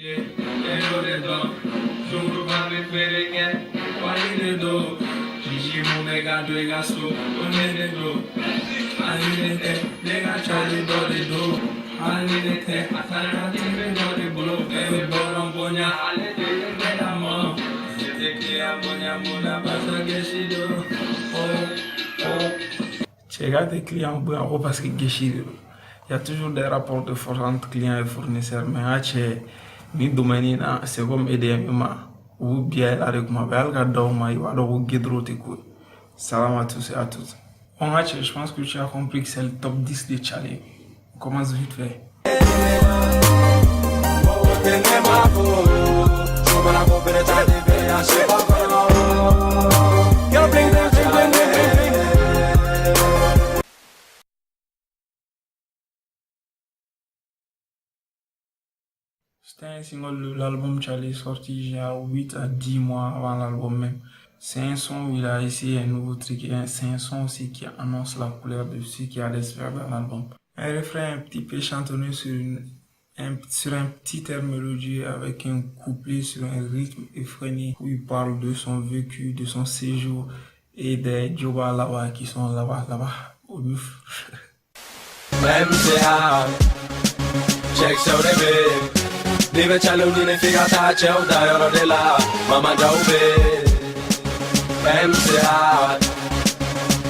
Tu regardes tes clients parce que il y a toujours des rapports de force entre clients et fournisseurs, mais ni domaine c'est comme EDMA ou bien avec moi, salam à tous et à toutes. Bon, je pense que tu as compris que c'est le top 10 de Charlie. On commence vite fait. C'était un single de l'album Charlie sorti il y a 8 à 10 mois avant l'album même. C'est un son où il a essayé un nouveau truc et c'est un son aussi qui annonce la couleur de ce qui allait se faire dans l'album. Un refrain un petit peu chantonné sur un petit air mélodieux avec un couplet sur un rythme effréné où il parle de son vécu, de son séjour et des Joba là-bas qui sont là-bas, au Louvre. Même c'est hard, check sur les bébés. Live challenge figata c'è un diaro della mamma già ube Même c'est hard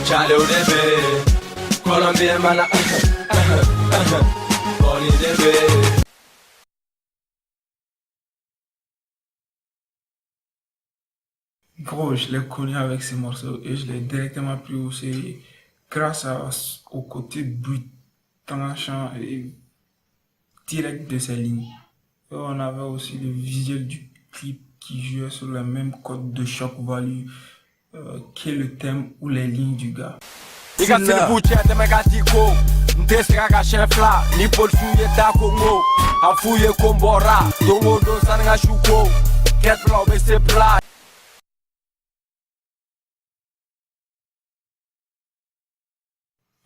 Charlie UDB Colombien mana On UDB Gros, je l'ai connu avec ces morceaux et je l'ai directement pris au sérieux grâce au côté brut, tranchant et direct de ses lignes. Et on avait aussi le visuel du clip qui jouait sur le même code de shock value qui est le thème ou les lignes du gars.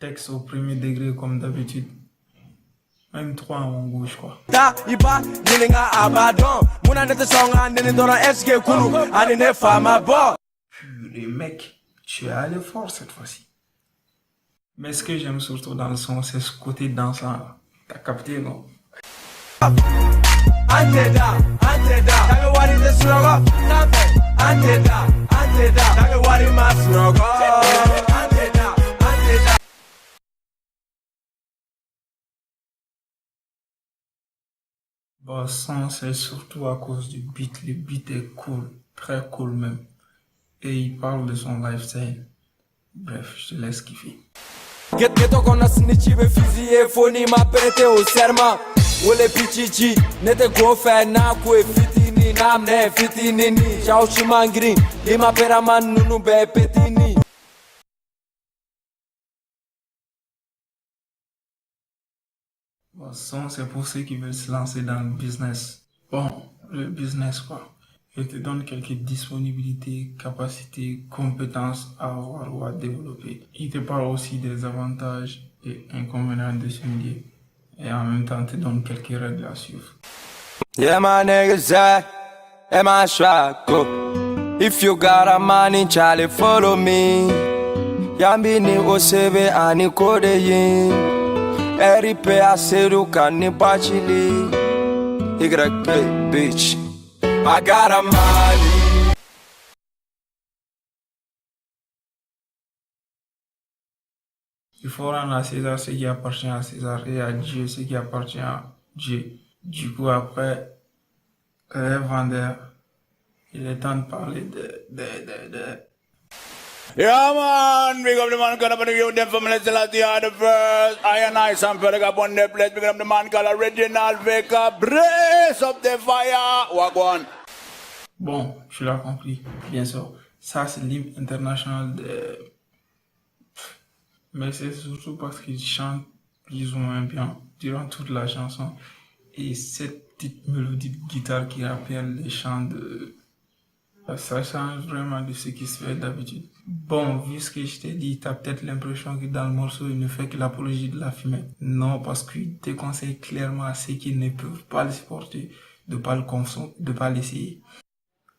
Texte au premier degré comme d'habitude. Même 3 en mon goût, je crois. Les mecs, tu es allé fort cette fois-ci. Mais ce que j'aime surtout dans le son, c'est ce côté dansant. T'as capté, non? Bon, ça, c'est surtout à cause du beat. Le beat est cool, très cool même. Et il parle de son lifestyle. Bref, je te laisse kiffer. Get con la snitchive fizie foni ma prete o serma Wole pichichi nete go fe na kwe fitini namne fitini ni Chao chimangri lima peraman nunu be petini Bon, ça, c'est pour ceux qui veulent se lancer dans le business. Bon, le business quoi. Il te donne quelques disponibilités, capacités, compétences à avoir ou à développer. Il te parle aussi des avantages et inconvénients de ce milieu. Et en même temps, te donne quelques règles à suivre. Yeah my niggas am I shako If you got a money Charlie follow me Yambini osebe ani kode yin Eripe aseru kani bachili YP bitch I got a money. Il faut rendre à César ce qui appartient à César et à Dieu ce qui appartient à Dieu. Du coup, après, vendeur, il est temps de parler de... Yeah man, big up the man called up the youth them from Let's Latia the first. I and I some fella got on the place, big up the man called Original Vega. Brace up the fire. Wagwan. Bon, tu l'as compris, bien sûr. Ça, c'est l'hymne international de... Mais c'est surtout parce qu'il chante plus ou moins bien durant toute la chanson. Et cette petite mélodie de guitare qui rappelle les chants de... Ça change vraiment de ce qui se fait d'habitude. Bon, vu ce que je t'ai dit, t'as peut-être l'impression que dans le morceau, il ne fait que l'apologie de la fumette. Non, parce qu'il te conseille clairement à ceux qui ne peuvent pas le supporter de pas le consommer, de pas l'essayer.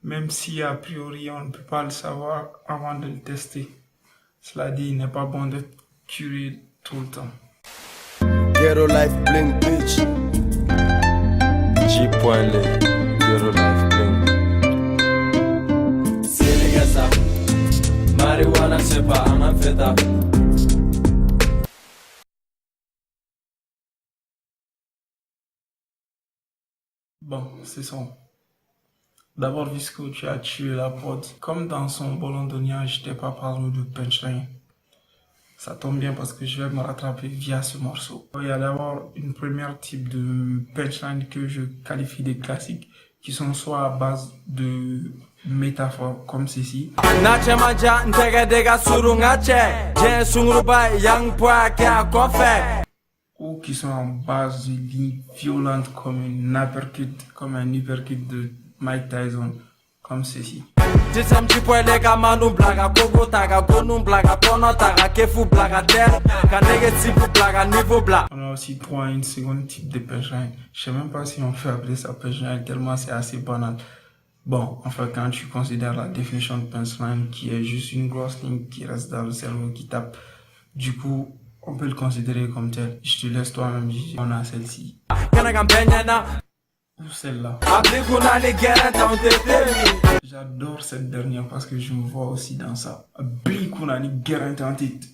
Même si a priori on ne peut pas le savoir avant de le tester. Cela dit, il n'est pas bon d'être curieux tout le temps. Ghetto life bling bitch. G.L. Ghetto life bling. Sénégasa. Marijuana c'est pas un ampheta. Bon, c'est ça. D'abord, Visco, tu as tué la prod. Comme dans son bolondonia, je t'ai pas parlé de punchline. Ça tombe bien parce que je vais me rattraper via ce morceau. Il y a d'abord une première type de punchline que je qualifie de classiques, qui sont soit à base de métaphores comme ceci, ou qui sont en base de lignes violentes comme un uppercut de Mike Tyson, comme ceci. On a aussi droit à une seconde type de punchline. Je sais même pas si on peut appeler ça punchline tellement c'est assez banal. Bon, enfin quand tu considères la définition de punchline qui est juste une grosse ligne qui reste dans le cerveau qui tape, du coup on peut le considérer comme tel. Je te laisse toi-même juger. On a celle-ci. Ou celle-là. J'adore cette dernière parce que je me vois aussi dans ça. Blikunani guaranteed.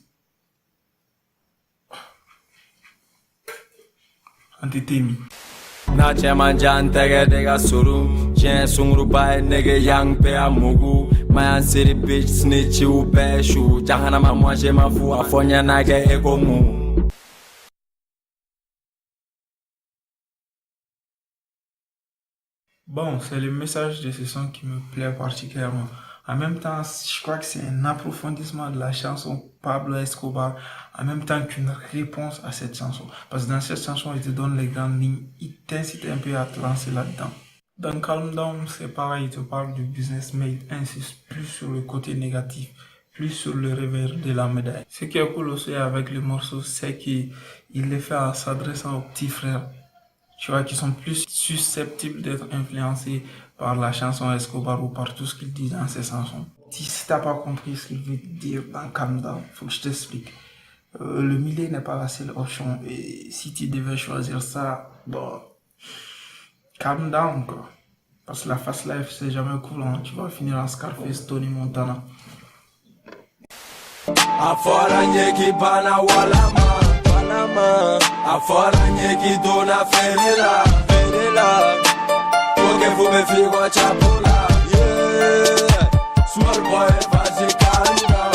Antetemi. Na chemanjan tege dega suru jen sungru bai nege yang pe amugu mayan city bitch snitch u pe shu jahana ma moi je m'en fous afonya nage egomu. Bon, c'est le message de ce son qui me plaît particulièrement. En même temps, je crois que c'est un approfondissement de la chanson Pablo Escobar, en même temps qu'une réponse à cette chanson. Parce que dans cette chanson, il te donne les grandes lignes, il t'incite un peu à te lancer là-dedans. Dans Calm Down, c'est pareil, il te parle du business, mais il insiste plus sur le côté négatif, plus sur le revers de la médaille. Ce qui est cool aussi avec le morceau, c'est qu'il le fait en s'adressant aux petits frères, tu vois, qui sont plus susceptibles d'être influencés par la chanson Escobar ou par tout ce qu'il dit dans ses chansons. Si t'as pas compris ce qu'il veut dire dans Calm Down, faut que je t'explique. Le milieu n'est pas la seule option et si tu devais choisir ça, bon, calm down quoi. Parce que la fast life c'est jamais cool, hein. Tu vas finir en Scarface, Tony Montana. Afora nyeki bana walama walama afora nyeki dona ferela ferela porque fume figo chapula yeah small boy vas-y calm down.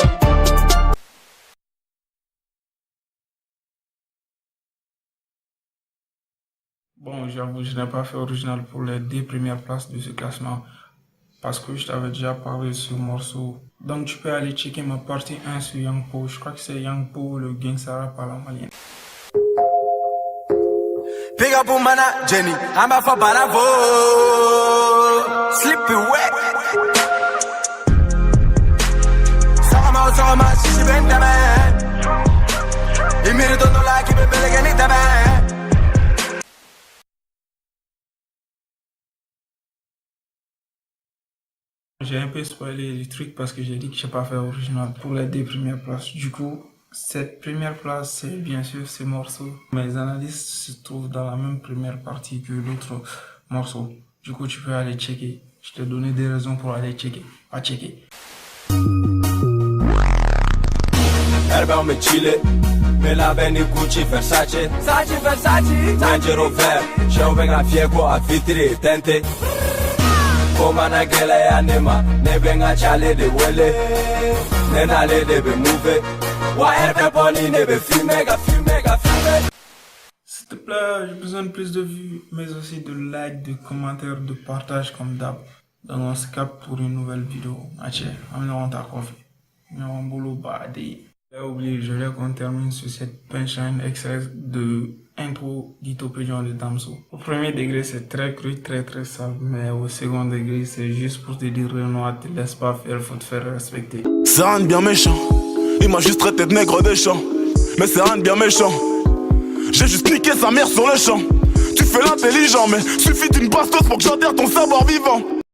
Bon, j'avoue, je n'ai pas fait original pour les 2 premières places de ce classement parce que je t'avais déjà parlé de ce morceau. Donc tu peux aller checker ma partie 1 sur Young Po. Je crois que c'est Young Po, le gangsta rap à la malienne. Big up mana Jenny, I'm a for Baravo. Sleepy wet. Sama si vende me. I mi ritorno là che mi belle che ni te me. J'ai un peu spoilé le truc parce que j'ai dit que je n'ai pas fait original pour les 2 premières places. Du coup, cette première place, c'est bien sûr ce morceau. Mes analyses se trouvent dans la même première partie que l'autre morceau. Du coup, tu peux aller checker. Je t'ai donné des raisons pour aller checker. Va checker. Erba me chile, me la bene Gucci Versace, Versace, Angelo Ver, c'è un venga fiego a vitri tente. Komana gele anima, ne benga chale de wele, ne nale de be move, wa erbe boni ne be fume ga fume ga fume. S'il te plaît, j'ai besoin de plus de vues, mais aussi de likes, de commentaires, de partage comme d'hab. Donc on se capte pour une nouvelle vidéo. Ache, on t'a confié. On boulot badé. J'ai oublié, je voulais qu'on termine sur cette punchline extrait de intro d'Itopédion de Damso. Au premier degré, c'est très cru, très sale, mais au second degré, c'est juste pour te dire Renoir, te laisse pas faire, faut te faire respecter. C'est un bien méchant, il m'a juste traité de nègre des champs, mais c'est un bien méchant. J'ai juste niqué sa mère sur le champ. Tu fais l'intelligent, mais suffit d'une bastos pour que j'enterre ton savoir vivant.